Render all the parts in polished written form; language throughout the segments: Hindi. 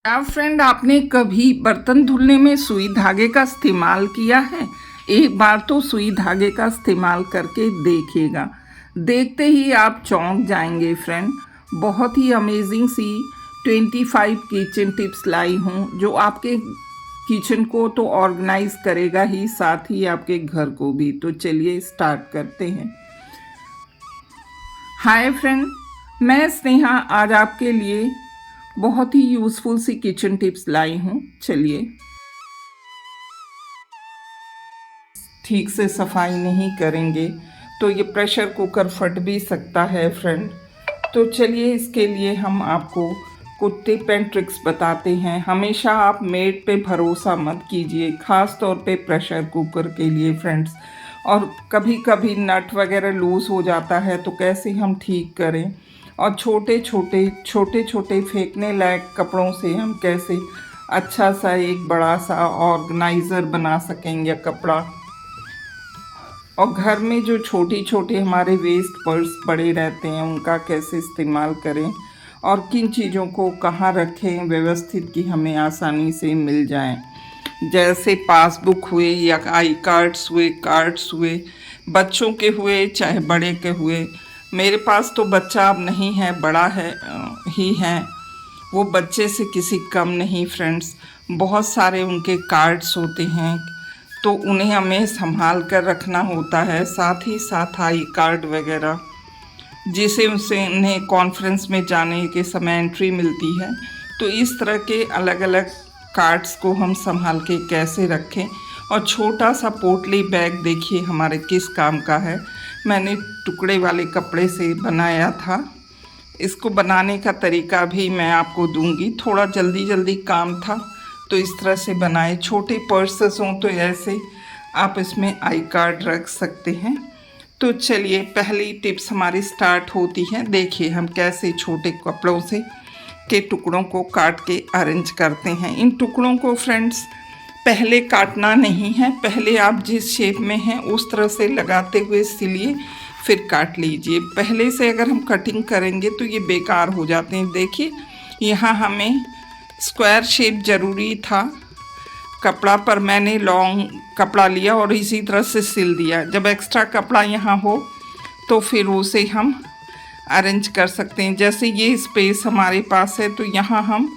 क्या फ्रेंड आपने कभी बर्तन धुलने में सुई धागे का इस्तेमाल किया है? एक बार तो सुई धागे का इस्तेमाल करके देखिएगा, देखते ही आप चौंक जाएंगे फ्रेंड। बहुत ही अमेजिंग सी 25 किचन टिप्स लाई हूँ जो आपके किचन को तो ऑर्गेनाइज करेगा ही, साथ ही आपके घर को भी। तो चलिए स्टार्ट करते हैं। हाय फ्रेंड, मैं स्नेहा आज आपके लिए बहुत ही यूज़फुल सी किचन टिप्स लाई हूँ। चलिए, ठीक से सफाई नहीं करेंगे तो ये प्रेशर कुकर फट भी सकता है फ्रेंड। तो चलिए, इसके लिए हम आपको कुछ टिप एंड ट्रिक्स बताते हैं। हमेशा आप मेड पे भरोसा मत कीजिए, ख़ास तौर पे प्रेशर कुकर के लिए फ्रेंड्स। और कभी कभी नट वगैरह लूज़ हो जाता है तो कैसे हम ठीक करें, और छोटे छोटे फेंकने लायक कपड़ों से हम कैसे अच्छा सा एक बड़ा सा ऑर्गेनाइज़र बना सकेंगे कपड़ा। और घर में जो छोटे हमारे वेस्ट पर्स पड़े रहते हैं उनका कैसे इस्तेमाल करें, और किन चीज़ों को कहाँ रखें व्यवस्थित कि हमें आसानी से मिल जाएं। जैसे पासबुक हुए या आई कार्ड्स हुए, बच्चों के हुए चाहे बड़े के हुए। मेरे पास तो बच्चा अब नहीं है, बड़ा है ही है, वो बच्चे से किसी कम नहीं फ्रेंड्स। बहुत सारे उनके कार्ड्स होते हैं तो उन्हें हमें संभाल कर रखना होता है, साथ ही साथ आई कार्ड वगैरह जिसे उन्हें कॉन्फ्रेंस में जाने के समय एंट्री मिलती है। तो इस तरह के अलग अलग कार्ड्स को हम संभाल के कैसे रखें। और छोटा सा पोटली बैग देखिए हमारे किस काम का है। मैंने टुकड़े वाले कपड़े से बनाया था। इसको बनाने का तरीका भी मैं आपको दूंगी, थोड़ा जल्दी काम था तो इस तरह से बनाए। छोटे पर्सेस हों तो ऐसे आप इसमें आई कार्ड रख सकते हैं। तो चलिए, पहली टिप्स हमारी स्टार्ट होती है। देखिए हम कैसे छोटे कपड़ों से के टुकड़ों को काट के अरेंज करते हैं। इन टुकड़ों को फ्रेंड्स पहले काटना नहीं है, पहले आप जिस शेप में हैं उस तरह से लगाते हुए सिलिए, फिर काट लीजिए। पहले से अगर हम कटिंग करेंगे तो ये बेकार हो जाते हैं। देखिए यहाँ हमें स्क्वायर शेप ज़रूरी था कपड़ा पर, मैंने लॉन्ग कपड़ा लिया और इसी तरह से सिल दिया। जब एक्स्ट्रा कपड़ा यहाँ हो तो फिर उसे हम अरेंज कर सकते हैं। जैसे ये स्पेस हमारे पास है तो यहाँ हम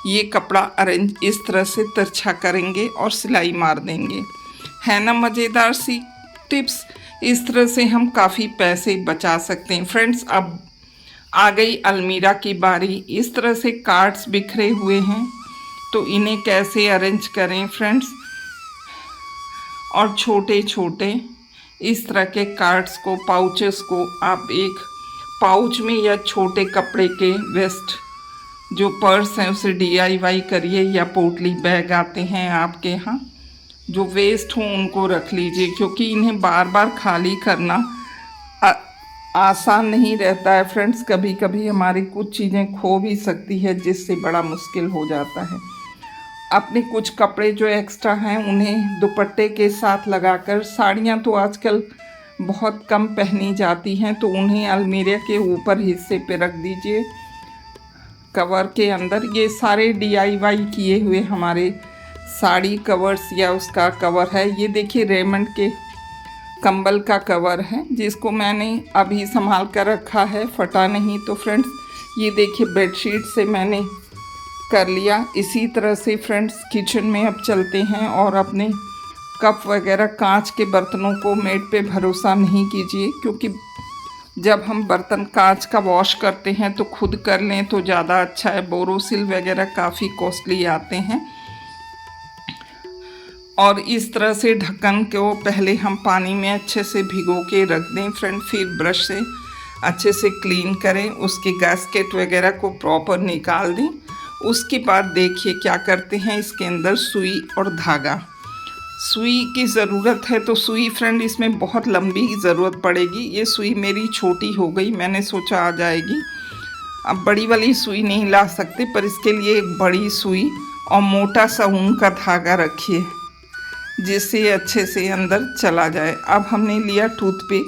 ये कपड़ा अरेंज इस तरह से तिरछा करेंगे और सिलाई मार देंगे। है ना मज़ेदार सी टिप्स। इस तरह से हम काफ़ी पैसे बचा सकते हैं फ्रेंड्स। अब आ गई अलमीरा की बारी। इस तरह से कार्ड्स बिखरे हुए हैं तो इन्हें कैसे अरेंज करें फ्रेंड्स। और छोटे इस तरह के कार्ड्स को, पाउचेस को आप एक पाउच में या छोटे कपड़े के वेस्ट जो पर्स हैं उसे DIY करिए, या पोटली बैग आते हैं आपके यहाँ जो वेस्ट हों उनको रख लीजिए, क्योंकि इन्हें बार बार खाली करना आसान नहीं रहता है फ्रेंड्स। कभी कभी हमारी कुछ चीज़ें खो भी सकती है जिससे बड़ा मुश्किल हो जाता है। अपने कुछ कपड़े जो एक्स्ट्रा हैं उन्हें दुपट्टे के साथ लगाकर, साड़ियाँ तो आजकल बहुत कम पहनी जाती हैं तो उन्हें अलमीरा के ऊपर हिस्से पे रख दीजिए कवर के अंदर। ये सारे DIY किए हुए हमारे साड़ी कवर्स या उसका कवर है। ये देखिए रेमंड के कंबल का कवर है जिसको मैंने अभी संभाल कर रखा है, फटा नहीं। तो फ्रेंड्स ये देखिए बेडशीट से मैंने कर लिया। इसी तरह से फ्रेंड्स किचन में अब चलते हैं और अपने कप वगैरह, कांच के बर्तनों को मेड पे भरोसा नहीं कीजिए, क्योंकि जब हम बर्तन कांच का वॉश करते हैं तो खुद कर लें तो ज़्यादा अच्छा है। बोरोसिल वगैरह काफ़ी कॉस्टली आते हैं। और इस तरह से ढक्कन को पहले हम पानी में अच्छे से भिगो के रख दें फ्रेंड, फिर ब्रश से अच्छे से क्लीन करें, उसके गैस्केट वगैरह को प्रॉपर निकाल दें। उसके बाद देखिए क्या करते हैं, इसके अंदर सुई और धागा। सुई की ज़रूरत है तो सुई फ्रेंड इसमें बहुत लंबी ज़रूरत पड़ेगी। ये सुई मेरी छोटी हो गई, मैंने सोचा आ जाएगी। अब बड़ी वाली सुई नहीं ला सकते, पर इसके लिए एक बड़ी सुई और मोटा सा ऊन का धागा रखिए जिससे अच्छे से अंदर चला जाए। अब हमने लिया टूथपिक,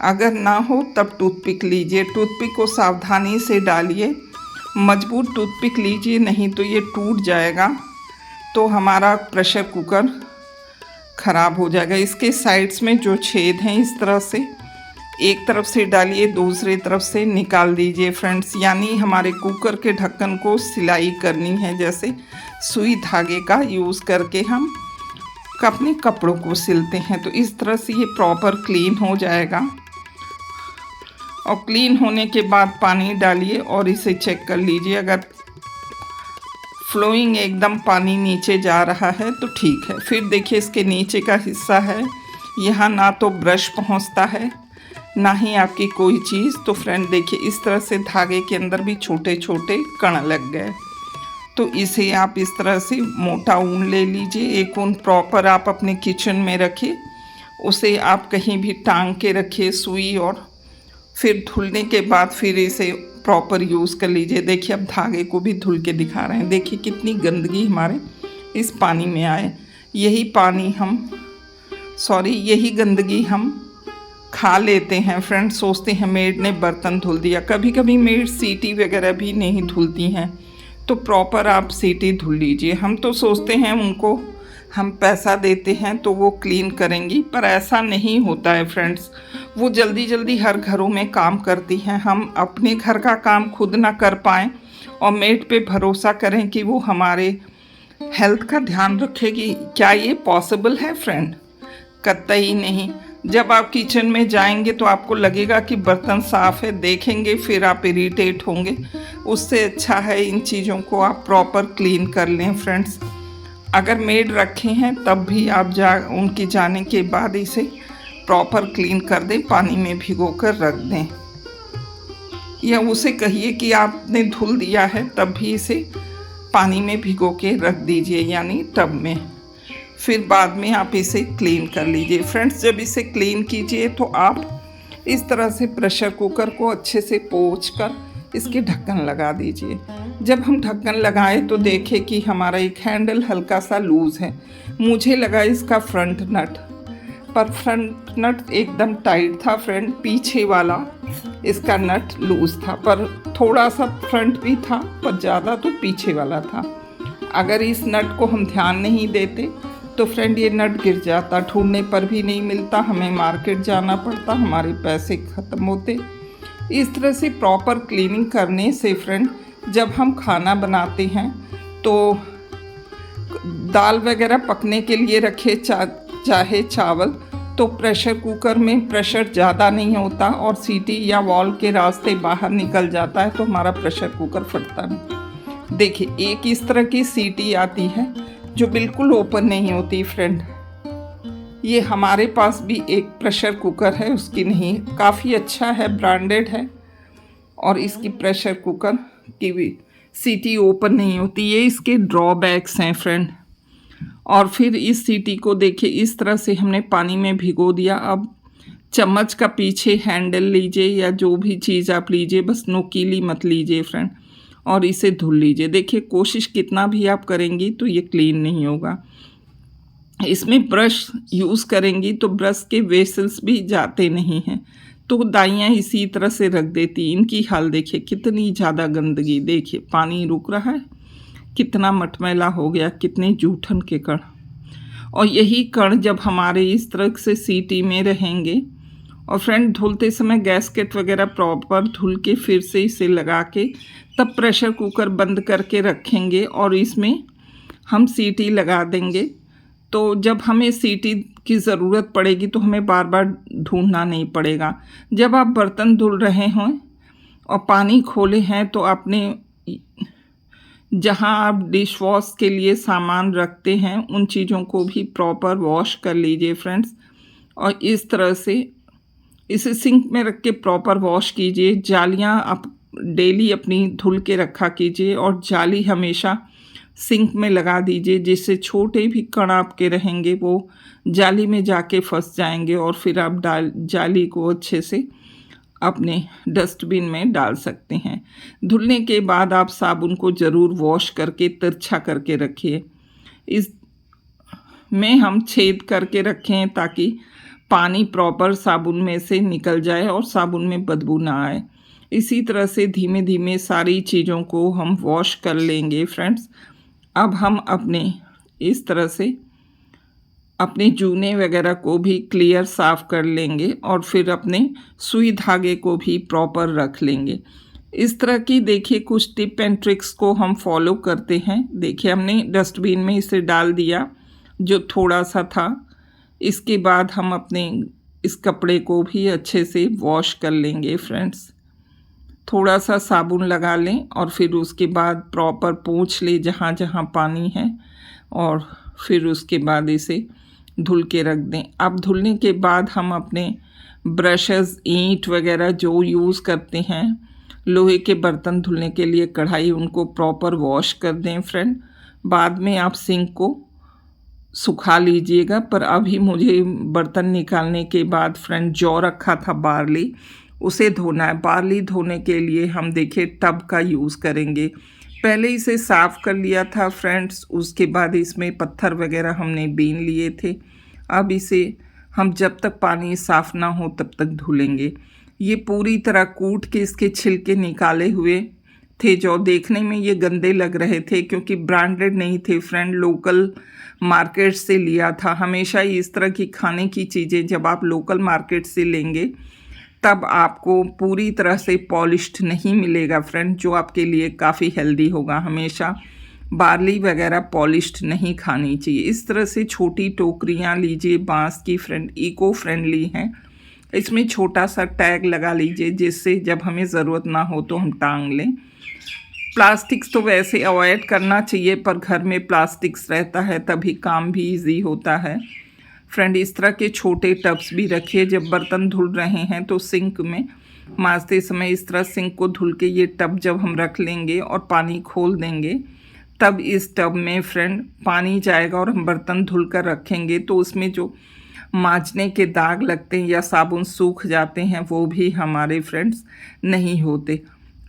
अगर ना हो तब टूथपिक लीजिए। टूथपिक को सावधानी से डालिए मजबूत टूथपिक लीजिए, नहीं तो ये टूट जाएगा तो हमारा प्रेशर कुकर ख़राब हो जाएगा। इसके साइड्स में जो छेद हैं इस तरह से एक तरफ से डालिए, दूसरी तरफ से निकाल दीजिए फ्रेंड्स। यानी हमारे कुकर के ढक्कन को सिलाई करनी है, जैसे सुई धागे का यूज़ करके हम अपने कपड़ों को सिलते हैं। तो इस तरह से ये प्रॉपर क्लीन हो जाएगा। और क्लीन होने के बाद पानी डालिए और इसे चेक कर लीजिए। अगर फ्लोइंग एकदम पानी नीचे जा रहा है तो ठीक है। फिर देखिए इसके नीचे का हिस्सा है, यहाँ ना तो ब्रश पहुँचता है ना ही आपकी कोई चीज़। तो फ्रेंड देखिए इस तरह से धागे के अंदर भी छोटे छोटे कण लग गए। तो इसे आप इस तरह से मोटा ऊन ले लीजिए। एक ऊन प्रॉपर आप अपने किचन में रखिए, उसे आप कहीं भी टांग के रखिए सुई, और फिर धुलने के बाद फिर इसे प्रॉपर यूज़ कर लीजिए। देखिए अब धागे को भी धुल के दिखा रहे हैं। देखिए कितनी गंदगी हमारे इस पानी में आए। यही गंदगी हम खा लेते हैं फ्रेंड। सोचते हैं मेड ने बर्तन धुल दिया। कभी कभी मेड सीटी वगैरह भी नहीं धुलती हैं, तो प्रॉपर आप सीटी धुल लीजिए। हम तो सोचते हैं उनको हम पैसा देते हैं तो वो क्लीन करेंगी, पर ऐसा नहीं होता है फ्रेंड्स। वो जल्दी जल्दी हर घरों में काम करती हैं। हम अपने घर का काम खुद ना कर पाएँ और मेड पे भरोसा करें कि वो हमारे हेल्थ का ध्यान रखेगी, क्या ये पॉसिबल है फ्रेंड? कतई नहीं। जब आप किचन में जाएंगे तो आपको लगेगा कि बर्तन साफ़ है, देखेंगे फिर आप इरिटेट होंगे। उससे अच्छा है इन चीज़ों को आप प्रॉपर क्लीन कर लें फ्रेंड्स। अगर मेड रखे हैं तब भी आप उनके जाने के बाद इसे प्रॉपर क्लीन कर दें, पानी में भिगो कर रख दें। या उसे कहिए कि आपने धुल दिया है तब भी इसे पानी में भिगो के रख दीजिए, यानी टब में। फिर बाद में आप इसे क्लीन कर लीजिए फ्रेंड्स। जब इसे क्लीन कीजिए तो आप इस तरह से प्रेशर कुकर को अच्छे से पोंछ कर इसके ढक्कन लगा दीजिए। जब हम ढक्कन लगाएं तो देखें कि हमारा एक हैंडल हल्का सा लूज़ है। मुझे लगा इसका फ्रंट नट, पर फ्रंट नट एकदम टाइट था फ्रेंड। पीछे वाला इसका नट लूज़ था, पर थोड़ा सा फ्रंट भी था, पर ज़्यादा तो पीछे वाला था। अगर इस नट को हम ध्यान नहीं देते तो फ्रेंड ये नट गिर जाता, ढूंढने पर भी नहीं मिलता, हमें मार्केट जाना पड़ता, हमारे पैसे ख़त्म होते। इस तरह से प्रॉपर क्लीनिंग करने से फ्रेंड जब हम खाना बनाते हैं तो दाल वगैरह पकने के लिए रखे चाहे चावल, तो प्रेशर कुकर में प्रेशर ज़्यादा नहीं होता और सीटी या वॉल के रास्ते बाहर निकल जाता है, तो हमारा प्रेशर कुकर फटता नहीं। देखिए एक इस तरह की सीटी आती है जो बिल्कुल ओपन नहीं होती फ्रेंड। ये हमारे पास भी एक प्रेशर कुकर है, उसकी नहीं, काफ़ी अच्छा है, ब्रांडेड है, और इसकी प्रेशर कुकर की भी सीटी ओपन नहीं होती। ये इसके ड्रॉबैक्स हैं फ्रेंड। और फिर इस सीटी को देखिए इस तरह से हमने पानी में भिगो दिया। अब चम्मच का पीछे हैंडल लीजिए या जो भी चीज़ आप लीजिए, बस नोकीली मत लीजिए फ्रेंड, और इसे धुल लीजिए। देखिए कोशिश कितना भी आप करेंगी तो ये क्लीन नहीं होगा। इसमें ब्रश यूज़ करेंगी तो ब्रश के वेसल्स भी जाते नहीं हैं, तो दाइयाँ इसी तरह से रख देती। इनकी हाल देखिए कितनी ज़्यादा गंदगी। देखिए पानी रुक रहा है, कितना मटमैला हो गया, कितने जूठन के कण। और यही कण जब हमारे इस तरह से सीटी में रहेंगे, और फ्रेंड धुलते समय गैसकेट वगैरह प्रॉपर धुल के फिर से इसे लगा के तब प्रेशर कुकर बंद करके रखेंगे और इसमें हम सीटी लगा देंगे। तो जब हमें सीटी की ज़रूरत पड़ेगी तो हमें बार बार ढूंढना नहीं पड़ेगा। जब आप बर्तन धुल रहे हों और पानी खोले हैं तो आपने जहां आप डिश वॉश के लिए सामान रखते हैं उन चीज़ों को भी प्रॉपर वॉश कर लीजिए फ्रेंड्स। और इस तरह से इसे सिंक में रख के प्रॉपर वॉश कीजिए। जालियां आप डेली अपनी धुल के रखा कीजिए और जाली हमेशा सिंक में लगा दीजिए, जिससे छोटे भी कण आपके रहेंगे वो जाली में जाके फंस जाएंगे और फिर आप जाली को अच्छे से अपने डस्टबिन में डाल सकते हैं। धुलने के बाद आप साबुन को ज़रूर वॉश करके तिरछा करके रखिए। इस में हम छेद करके रखें ताकि पानी प्रॉपर साबुन में से निकल जाए और साबुन में बदबू ना आए। इसी तरह से धीमे धीमे सारी चीज़ों को हम वॉश कर लेंगे फ्रेंड्स। अब हम अपने इस तरह से अपने जूने वगैरह को भी क्लियर साफ़ कर लेंगे और फिर अपने सुई धागे को भी प्रॉपर रख लेंगे। इस तरह की देखिए कुछ टिप एंड ट्रिक्स को हम फॉलो करते हैं। देखिए हमने डस्टबिन में इसे डाल दिया जो थोड़ा सा था। इसके बाद हम अपने इस कपड़े को भी अच्छे से वॉश कर लेंगे फ्रेंड्स। थोड़ा सा साबुन लगा लें और फिर उसके बाद प्रॉपर पोंछ लें जहाँ जहाँ पानी है, और फिर उसके बाद इसे धुल के रख दें। अब धुलने के बाद हम अपने ब्रशेस, ईंट वगैरह जो यूज़ करते हैं लोहे के बर्तन धुलने के लिए, कढ़ाई, उनको प्रॉपर वॉश कर दें फ्रेंड। बाद में आप सिंक को सुखा लीजिएगा। पर अभी मुझे बर्तन निकालने के बाद फ्रेंड जौ रखा था बार्ली, उसे धोना है। बार्ली धोने के लिए हम देखिए टब का यूज़ करेंगे। पहले इसे साफ़ कर लिया था फ्रेंड्स, उसके बाद इसमें पत्थर वगैरह हमने बीन लिए थे। अब इसे हम जब तक पानी साफ़ ना हो तब तक धुलेंगे। ये पूरी तरह कूट के इसके छिलके निकाले हुए थे, जो देखने में ये गंदे लग रहे थे क्योंकि ब्रांडेड नहीं थे फ्रेंड, लोकल मार्केट से लिया था। हमेशा इस तरह की खाने की चीज़ें जब आप लोकल मार्केट से लेंगे तब आपको पूरी तरह से पॉलिश्ड नहीं मिलेगा फ्रेंड, जो आपके लिए काफ़ी हेल्दी होगा। हमेशा बार्ली वगैरह पॉलिश्ड नहीं खानी चाहिए। इस तरह से छोटी टोकरियाँ लीजिए बांस की फ्रेंड, इको फ्रेंडली हैं। इसमें छोटा सा टैग लगा लीजिए जिससे जब हमें ज़रूरत ना हो तो हम टांग लें। प्लास्टिक्स तो वैसे अवॉइड करना चाहिए, पर घर में प्लास्टिक्स रहता है तभी काम भी इजी होता है फ्रेंड। इस तरह के छोटे टब्स भी रखिए। जब बर्तन धुल रहे हैं तो सिंक में मांजते समय इस तरह सिंक को धुल के ये टब जब हम रख लेंगे और पानी खोल देंगे, तब इस टब में फ्रेंड पानी जाएगा और हम बर्तन धुल कर रखेंगे तो उसमें जो मांजने के दाग लगते हैं या साबुन सूख जाते हैं वो भी हमारे फ्रेंड्स नहीं होते।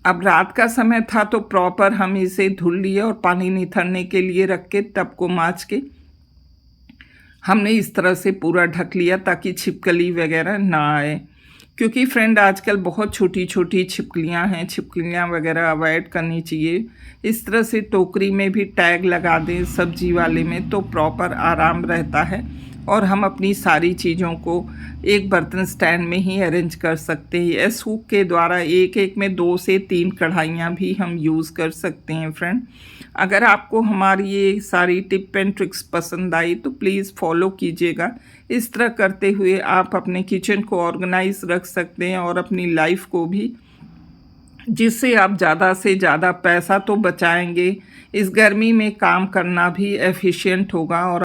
अब रात का समय था तो प्रॉपर हम इसे धुल लिए और पानी निथरने के लिए रख के टब को मांज के हमने इस तरह से पूरा ढक लिया ताकि छिपकली वगैरह ना आए। क्योंकि फ्रेंड आजकल बहुत छोटी छोटी छिपकलियां हैं, छिपकलियां वगैरह अवॉइड करनी चाहिए। इस तरह से टोकरी में भी टैग लगा दें सब्जी वाले में तो प्रॉपर आराम रहता है और हम अपनी सारी चीज़ों को एक बर्तन स्टैंड में ही अरेंज कर सकते हैं। इस हुक के द्वारा एक एक में 2 से 3 कढ़ाइयाँ भी हम यूज़ कर सकते हैं फ्रेंड। अगर आपको हमारी ये सारी टिप एंड ट्रिक्स पसंद आई तो प्लीज़ फॉलो कीजिएगा। इस तरह करते हुए आप अपने किचन को ऑर्गेनाइज रख सकते हैं और अपनी लाइफ को भी, जिससे आप ज़्यादा से ज़्यादा पैसा तो बचाएंगे, इस गर्मी में काम करना भी एफिशिएंट होगा और